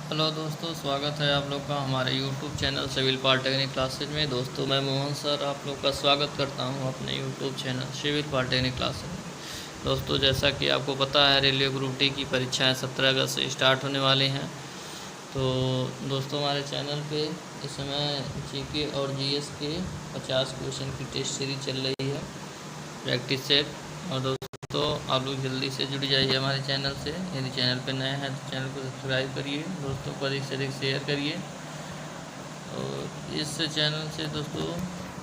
Hello दोस्तों, स्वागत है आप लोग का हमारे YouTube channel civil polytechnic classes में। दोस्तों मैं मोहन सर आप लोग का स्वागत करता हूं अपने YouTube channel civil polytechnic classes में। दोस्तों जैसा कि आपको पता है, रेलवे ग्रुप डी की परीक्षाएं 17 अगस्त से स्टार्ट होने वाली हैं। तो दोस्तों हमारे चैनल पे इस समय जीके और जीएस के 50 क्वेश्चन की टेस्ट सीरीज चल रही है, प्रैक्टिस सेट। और दोस्तों आप लोग जल्दी से जुड़ जाइए हमारे चैनल से। यदि चैनल पर नए हैं तो चैनल को सब्सक्राइब करिए, दोस्तों को अधिक से अधिक शेयर करिए। और इस चैनल से दोस्तों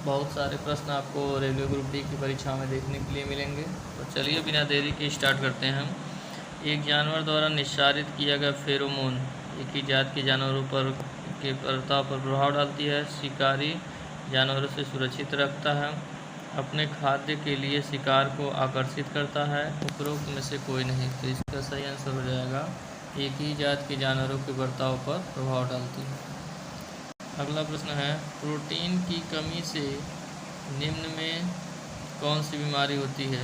बहुत सारे प्रश्न आपको रेलवे ग्रुप डी की परीक्षा में देखने के लिए मिलेंगे। तो चलिए बिना देरी के स्टार्ट करते हैं हम। एक जानवर द्वारा निस्सारित किया गया फेरोमोन एक ही जात के जानवरों पर के प्रताप पर प्रभाव डालती है। शिकारी जानवरों से सुरक्षित रखता है, अपने खाद्य के लिए शिकार को आकर्षित करता है। उपरोक्त में से कोई नहीं। तो इसका सही आंसर हो जाएगा एक ही जात के जानवरों के बर्ताव पर प्रभाव डालती है। अगला प्रश्न है, प्रोटीन की कमी से निम्न में कौन सी बीमारी होती है?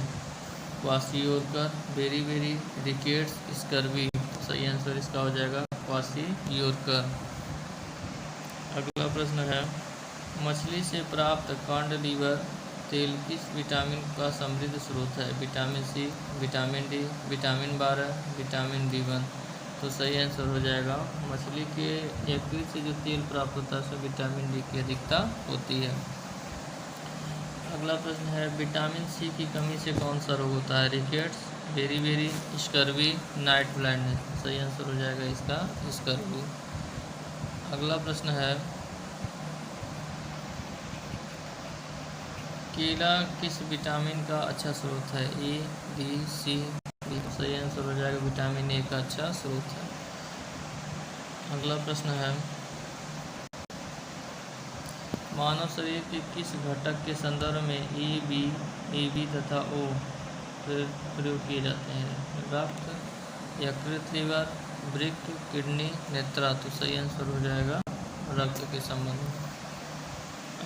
क्वाशियोरकर, बेरी, रिकेट्स, स्कर्वी। सही आंसर इसका हो जाएगा क्वाशियोरकर। अगला प्रश्न है, मछली से प्राप्त कॉन्ड-लीवर तेल किस विटामिन का समृद्ध स्रोत है? Vitamin C, vitamin D, vitamin 12, vitamin B one. तो सही आंसर हो जाएगा मछली के यकृत से जो तेल प्राप्त होता है उसमें विटामिन डी की अधिकता होती है। अगला प्रश्न है, विटामिन सी की कमी से कौन सा रोग होता है? रिकेट्स, बेरी, स्कर्वी, नाइट ब्लाइंडनेस। सही आंसर हो जाएगा इसका स्कर्वी। अगला प्रश्न है, केला किस विटामिन का अच्छा स्रोत है? ए, बी, सी, डी। सही आंसर हो जाएगा विटामिन ए का अच्छा स्रोत है। अगला प्रश्न है, मानव शरीर के किस घटक के संदर्भ में ए बी तथा ओ प्रयोग किए जाते हैं? रक्त, यकृत, लीवर, वृक्क, किडनी, नेत्रा। तो सही आंसर हो जाएगा रक्त के संबंध में।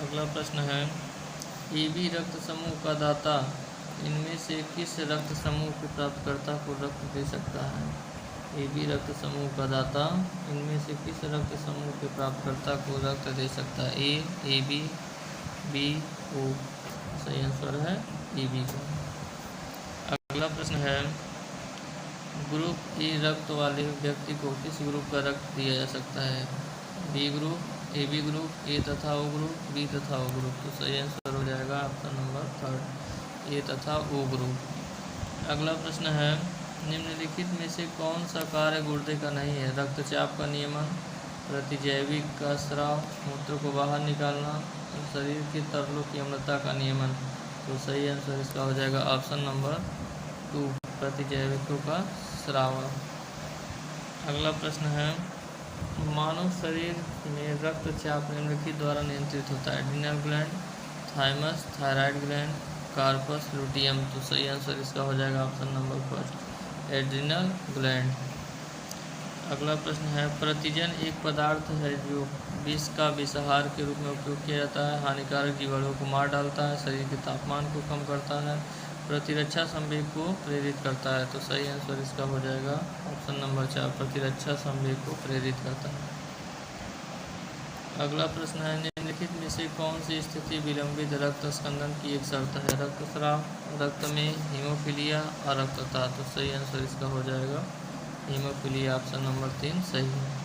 अगला प्रश्न है, ए बी रक्त समूह का दाता इनमें से किस रक्त समूह के प्राप्तकर्ता को रक्त दे सकता है? ए बी रक्त समूह का दाता इनमें से किस रक्त समूह के प्राप्तकर्ता को रक्त दे सकता है? ए बी, बी, ओ। सही आंसर है ए बी का। अगला प्रश्न है, ग्रुप ए रक्त वाले व्यक्ति को किस ग्रुप का रक्त दिया जा सकता है? B group, A B group, A तथा ओ ग्रुप, बी तथा ओ ग्रुप। तो सही आंसर हो जाएगा ऑप्शन नंबर 3, ए तथा ओ ग्रुप। अगला प्रश्न है, निम्नलिखित में से कौन सा कार्य गुर्दे का नहीं है? रक्तचाप का नियमन, प्रतिजैविक का स्राव, मूत्र को बाहर निकालना, शरीर के तरलों की अम्लता का नियमन। तो सही आंसर इसका हो जाएगा ऑप्शन नंबर 2, प्रतिजैविकों का स्राव। अगला प्रश्न है, मानव शरीर में रक्तचाप निम्नलिखित द्वारा नियंत्रित होता है? Adrenal gland, thymus, thyroid gland, corpus luteum. तो सही आंसर इसका हो जाएगा ऑप्शन नंबर 1, एड्रिनल ग्लैंड। अगला प्रश्न है, प्रतिजन एक पदार्थ है जो विष का विषाहार के रूप में उपयोग किया जाता है, हानिकारक जीवाणुओं को मार डालता है, शरीर के तापमान को कम करता है, प्रतिरक्षा संवेग को प्रेरित करता है। तो सही आंसर इसका हो जाएगा ऑप्शन नंबर 4, प्रतिरक्षा संवेग को प्रेरित करता है। अगला प्रश्न है, निम्नलिखित में से कौन सी स्थिति विलंबित रक्त स्कंदन की एक शर्त है? रक्तस्राव, रक्त में हीमोफीलिया, अरक्तता। तो सही आंसर इसका हो जाएगा हीमोफीलिया, ऑप्शन नंबर 3 सही है।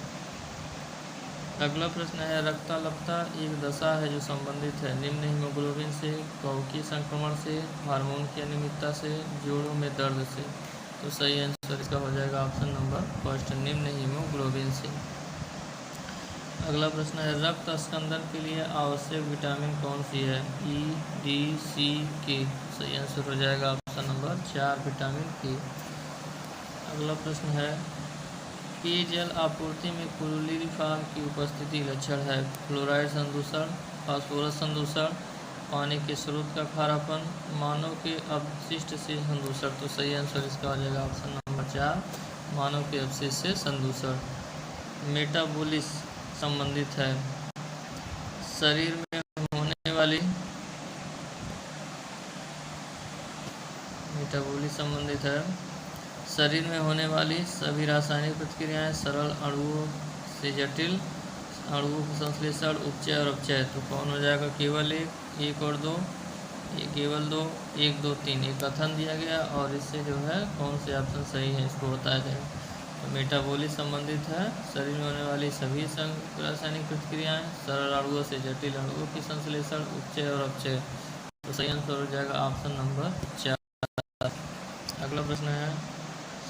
अगला प्रश्न है, रक्ताल्पता एक दशा है जो संबंधित है निम्न हीमोग्लोबिन से, कवकीय संक्रमण से, हार्मोन की अनियमितता से, जोड़ों में दर्द से। तो सही आंसर इसका हो जाएगा ऑप्शन नंबर 1, निम्न हीमोग्लोबिन से। अगला प्रश्न है, रक्त स्कंदन के लिए आवश्यक विटामिन कौन सी है? ई, डी, सी, के। सही आंसर हो जाएगा ऑप्शन नंबर 4, विटामिन के। अगला प्रश्न है, पेयजल आपूर्ति में क्लोरीफॉर्म की उपस्थिति लक्षण है? फ्लोराइड संदूषण, फास्फोरस संदूषण, पानी के स्रोत का खारापन, मानव के अपशिष्ट से संदूषण। तो सही आंसर इसका हो जाएगा ऑप्शन नंबर 4, मानव के अपशिष्ट से संदूषण। मेटाबॉलिज्म संबंधित है शरीर में होने वाली मेटाबॉलिज्म संबंधित है शरीर में होने वाली सभी रासायनिक प्रतिक्रियाएं सरल अणुओं से जटिल अणुओं का संश्लेषण, उपचय और अपचय। तो कौन हो जाएगा? केवल एक और दो, ये केवल दो, 1 2 3 एक कथन दिया गया और इससे जो है कौन से ऑप्शन सही है इसको बताया जाएगा। तो मेटाबॉलिक संबंधित है, शरीर में होने वाली सभी रासायनिक प्रतिक्रियाएं, सरल अणुओं से जटिल अणुओं की संश्लेषण, उपचय और अपचय। तो सही आंसर हो जाएगा ऑप्शन नंबर 4। अगला प्रश्न है,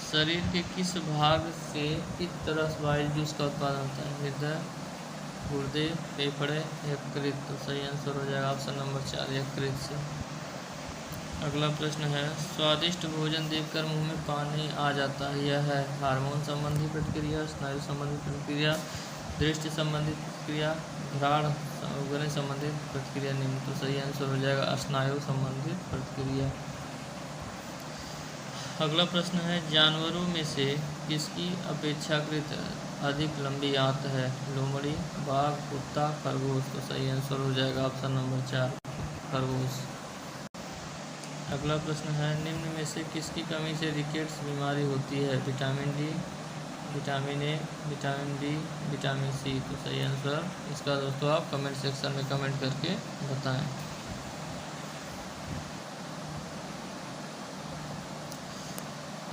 शरीर के किस भाग से इस तरह वायु जूस का उत्पादन होता है? हृदय, गुर्दे, फेफड़े, यकृत। तो सही आंसर हो जाएगा ऑप्शन नंबर 4, यकृत से। अगला प्रश्न है, स्वादिष्ट भोजन देखकर मुंह में पानी आ जाता है, यह है हार्मोन संबंधी प्रतिक्रिया, स्नायु संबंधी प्रतिक्रिया, दृष्टि संबंधित प्रतिक्रिया, घ्राण उगने संबंधित प्रतिक्रिया निम्न। तो सही आंसर हो जाएगा स्नायु संबंधित प्रतिक्रिया। अगला प्रश्न है, जानवरों में से किसकी अपेक्षाकृत अधिक लंबी आंत है? लोमड़ी, बाघ, कुत्ता, खरगोश। तो सही आंसर हो जाएगा ऑप्शन नंबर 4, खरगोश। अगला प्रश्न है, निम्न में से किसकी कमी से रिकेट्स बीमारी होती है? Vitamin D, vitamin A, vitamin B, vitamin C. तो सही आंसर इसका दोस्तों आप कमेंट सेक्शन में कमेंट करके बताएं।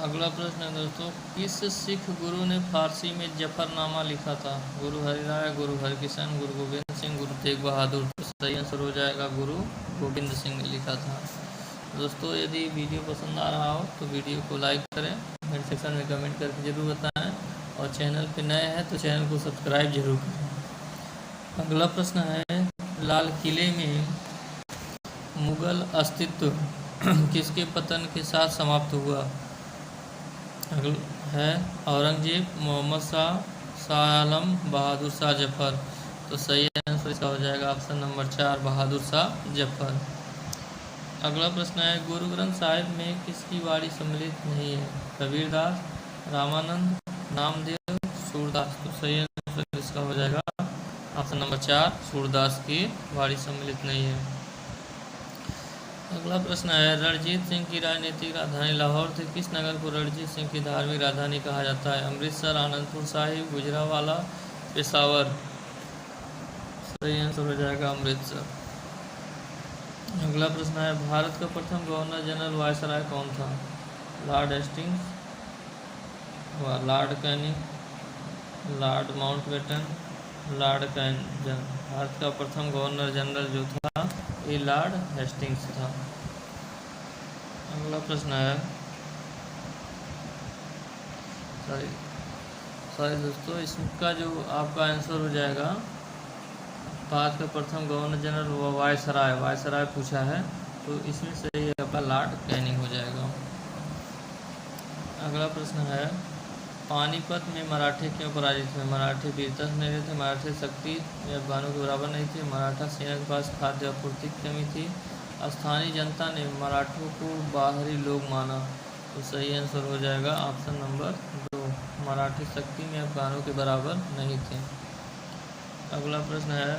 अगला प्रश्न है दोस्तों, किस सिख गुरु ने फारसी में जफरनामा लिखा था? गुरु हरिराय, गुरु हरकिशन, गुरु गोविंद सिंह, गुरु तेग बहादुर। तो सही आंसर हो जाएगा गुरु गोविंद सिंह ने लिखा था। दोस्तों यदि वीडियो पसंद आ रहा हो तो वीडियो को लाइक करें, कमेंट सेक्शन में कमेंट करके ज़रूर बताएं और चैनल पर नए हैं तो चैनल को सब्सक्राइब जरूर करें। अगला प्रश्न है, लाल किले में मुगल अस्तित्व किसके पतन के साथ समाप्त हुआ? है औरंगजेब, मोहम्मद शाह, शाह आलम, बहादुर शाह जफर। तो सही आंसर इसका हो जाएगा ऑप्शन नंबर 4, बहादुर शाह जफर। अगला प्रश्न है, गुरु ग्रंथ साहिब में किसकी वाणी सम्मिलित नहीं है? कबीरदास, रामानंद, नामदेव, सूरदास। तो सही आंसर इसका हो जाएगा ऑप्शन नंबर 4, सूरदास की वाणी सम्मिलित नहीं है। अगला प्रश्न है, रणजीत सिंह की राजनीतिक राजधानी लाहौर थी, किस नगर को रणजीत सिंह की धार्मिक राजधानी कहा जाता है? अमृतसर, आनंदपुर साहिब, गुजरांवाला, पेशावर। सही आंसर हो जाएगा अमृतसर। अगला प्रश्न है, भारत का प्रथम गवर्नर जनरल वायसराय कौन था? Lord Hastings, Lord Canning, Lord Mountbatten, Lord Canning. Bharat का प्रथम गवर्नर जनरल जो था ये लॉर्ड हेस्टिंग्स था। अगला प्रश्न है, सॉरी दोस्तों, इसका जो आपका आंसर हो जाएगा, भारत का प्रथम गवर्नर जनरल वायसराय पूछा है तो इसमें से ये आपका लॉर्ड कैनिंग हो जाएगा। अगला प्रश्न है, पानीपत में मराठे क्यों पराजित हुए? मराठे वीरता से नहीं थे, मराठे शक्ति या अफगानों के बराबर नहीं थे, मराठा सेना के पास खाद्य आपूर्ति की कमी थी, स्थानीय जनता ने मराठों को बाहरी लोग माना। तो सही आंसर हो जाएगा ऑप्शन नंबर 2, मराठी शक्ति में अफगानों के बराबर नहीं थे। अगला प्रश्न है,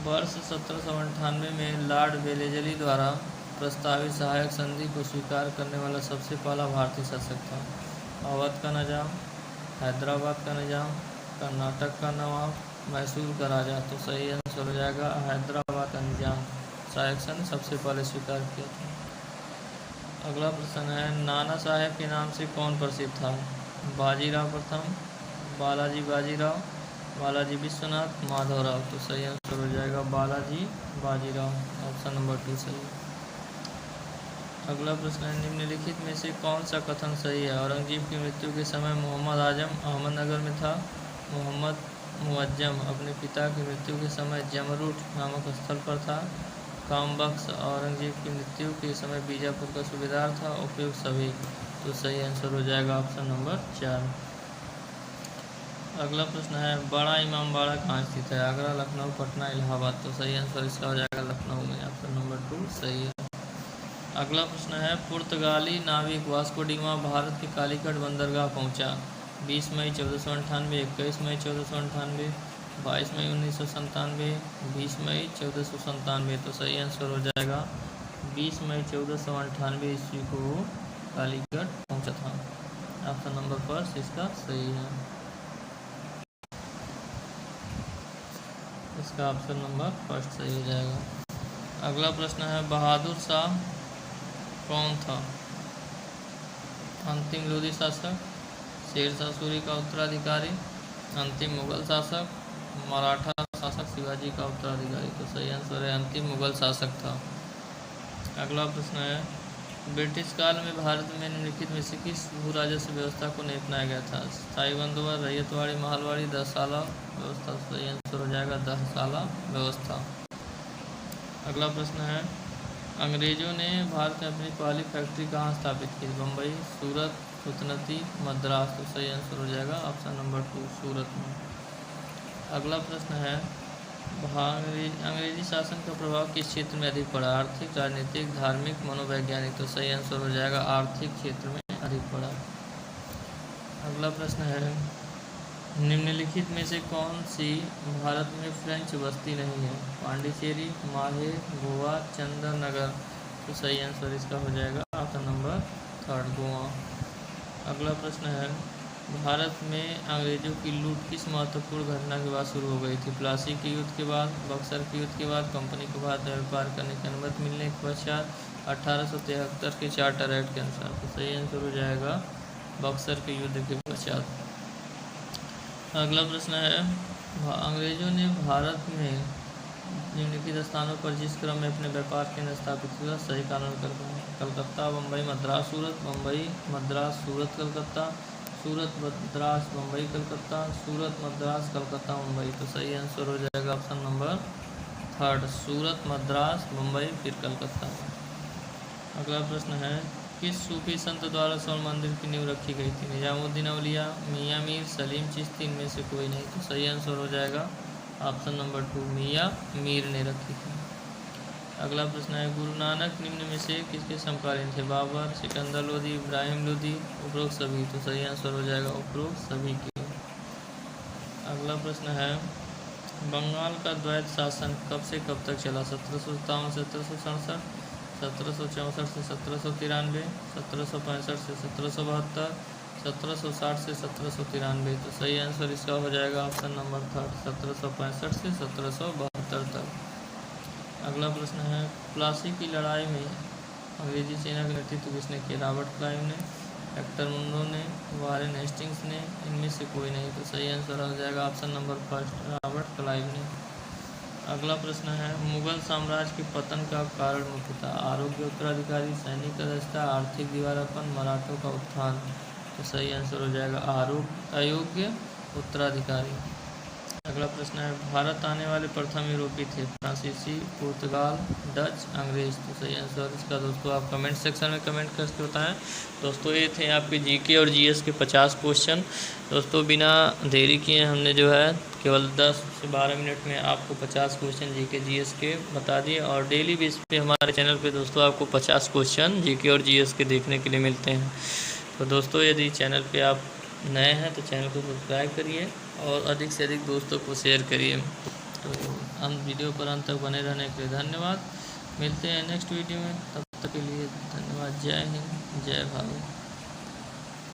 वर्ष 1798 में लॉर्ड वेलेजली द्वारा प्रस्तावित सहायक संधि को स्वीकार करने वाला सबसे पहला भारतीय शासक था? अवध का निजाम, हैदराबाद का निजाम, कर्नाटक का नवाब, मैसूर का राजा। तो सही आंसर हो जाएगा हैदराबाद का निजाम सहायक संधि सबसे पहले स्वीकार किया था। अगला प्रश्न है, नाना साहेब के नाम से कौन प्रसिद्ध था? बाजीराव प्रथम, बालाजी बाजीराव, बालाजी विश्वनाथ, माधवराव। तो सही आंसर हो जाएगा बालाजी बाजीराव, ऑप्शन नंबर 2 सही। अगला प्रश्न है, निम्नलिखित में से कौन सा कथन सही है? औरंगजेब की मृत्यु के समय मोहम्मद आजम अहमदनगर में था, मोहम्मद मुअज्जम अपने पिता की मृत्यु के समय जमरूट नामक स्थल पर था, कामबख्श औरंगजेब की मृत्यु के समय बीजापुर का सूबेदार था, उपयुक्त सभी। तो सही आंसर हो जाएगा ऑप्शन नंबर 4। अगला प्रश्न है, बड़ा इमामबाड़ा कहाँ स्थित है? आगरा, लखनऊ, पटना, इलाहाबाद। तो सही आंसर इसका हो जाएगा लखनऊ में, ऑप्शन नंबर 2 सही है। अगला प्रश्न है, पुर्तगाली नाविक वास्को डिगामा भारत के कालीकट बंदरगाह पहुंचा 20 मई 1498, 21 मई 1498, 22 मई 1997, 20 मई 1497। तो सही आंसर हो जाएगा 20 मई 1498 ईस्वी को कालीकट पहुंचा था, ऑप्शन नंबर 1 इसका सही है। इसका ऑप्शन नंबर फर्स्ट सही हो जाएगा। अगला प्रश्न है बहादुर शाह कौन था? अंतिम लोधी शासक, शेरशाह सूरी का उत्तराधिकारी, अंतिम मुगल शासक, मराठा शासक शिवाजी का उत्तराधिकारी। तो सही आंसर है अंतिम मुगल शासक था। अगला प्रश्न है ब्रिटिश काल में भारत में निम्नलिखित में से किस भू राजस्व व्यवस्था को नहीं अपनाया गया था? स्थायी बंदोबस्त, रैयतवाड़ी, महलवाड़ी, दहसाला व्यवस्था। सही आंसर हो जाएगा दहसाला व्यवस्था। अगला प्रश्न है अंग्रेजों ने भारत में अपनी पहली फैक्ट्री कहाँ स्थापित की? बम्बई, सूरत, सुतनती, मद्रास। तो सही आंसर हो जाएगा ऑप्शन नंबर 2 सूरत में। अगला प्रश्न है अंग्रेजी शासन का प्रभाव किस क्षेत्र में अधिक पड़ा? आर्थिक, राजनीतिक, धार्मिक, मनोवैज्ञानिक। तो सही आंसर हो जाएगा आर्थिक क्षेत्र में अधिक पड़ा। अगला प्रश्न है निम्नलिखित में से कौन सी भारत में फ्रेंच बस्ती नहीं है? पांडिचेरी, माहे, गोवा, चंदन नगर। तो सही आंसर इसका हो जाएगा ऑप्शन नंबर 3 गोवा। अगला प्रश्न है भारत में अंग्रेजों की लूट किस महत्वपूर्ण घटना के बाद शुरू हो गई थी? प्लासी के युद्ध के बाद, बक्सर के युद्ध के बाद, कंपनी को भारत में व्यापार करने की अनुमति मिलने के पश्चात, 1873 के चार्टर एक्ट के अनुसार। तो सही आंसर हो जाएगा बक्सर के युद्ध के पश्चात। अगला प्रश्न है अंग्रेजों ने भारत में निम्नलिखित स्थानों पर जिस क्रम में अपने व्यापार केंद्र स्थापित किया सही कारण कलकत्ता, बम्बई, मद्रास, सूरत, बम्बई, मद्रास, सूरत, कलकत्ता, सूरत, मद्रास, बम्बई, कलकत्ता, सूरत, मद्रास, कलकत्ता, मुंबई। तो सही आंसर हो जाएगा ऑप्शन नंबर 3 सूरत, मद्रास, मुंबई, फिर कलकत्ता। अगला प्रश्न है किस सूफी संत द्वारा स्वर्ण मंदिर की नींव रखी गई थी? निजामुद्दीन औलिया, मियाँ मीर, सलीम चिश्ती। इनमें से कोई नहीं। तो सही आंसर हो जाएगा ऑप्शन नंबर 2 मियाँ मीर ने रखी थी। अगला प्रश्न है गुरु नानक निम्न में से किसके समकालीन थे? बाबर, सिकंदर लोदी, इब्राहिम लोदी, उपरोक्त सभी। तो सही आंसर हो जाएगा उपरोक्त सभी के। अगला प्रश्न है बंगाल का द्वैत शासन कब से कब तक चला? 1757 से 1767, 1764 से 1793, 1765 से 1772, 1760 से 1793। तो सही आंसर इसका हो जाएगा ऑप्शन नंबर 3 1765 से 1772 तक। अगला प्रश्न है प्लासी की लड़ाई में अंग्रेजी सेना का नेतृत्व किसने किया? रॉबर्ट क्लाइव ने, हेक्टर मुंडो ने, वारेन हेस्टिंग्स ने। इनमें से कोई नहीं। तो सही आंसर हो जाएगा ऑप्शन नंबर 1 रॉबर्ट क्लाइव ने। अगला प्रश्न है मुगल साम्राज्य के पतन का कारण मुख्यतः आरोग्य, उत्तराधिकारी, सैनिक अध्यक्षता, आर्थिक दीवारापन, मराठों का उत्थान। तो सही आंसर हो जाएगा अयोग्य, उत्तराधिकारी। अगला प्रश्न है भारत आने वाले प्रथम यूरोपीय थे? फ्रांसीसी, पुर्तगाल, डच, अंग्रेज। तो सही आंसर इसका दोस्तों आप कमेंट सेक्शन में कमेंट करके बताएं। दोस्तों ये थे आपके जीके और जीएस के 50 क्वेश्चन। दोस्तों बिना देरी किए हमने जो है केवल 10 से 12 मिनट में आपको 50 क्वेश्चन जीके जीएस के बता दिए और डेली बेस पे हमारे चैनल पे दोस्तों आपको 50 क्वेश्चन जीके और जीएस के देखने के लिए मिलते हैं। तो दोस्तों यदि चैनल पे आप नए हैं तो चैनल को सब्सक्राइब करिए और अधिक से अधिक दोस्तों को शेयर करिए। तो हम वीडियो पर अंत तक बने रहने के लिए धन्यवाद। मिलते हैं नेक्स्ट वीडियो में, तब तक के लिए धन्यवाद। जय हिंद, जय भारत।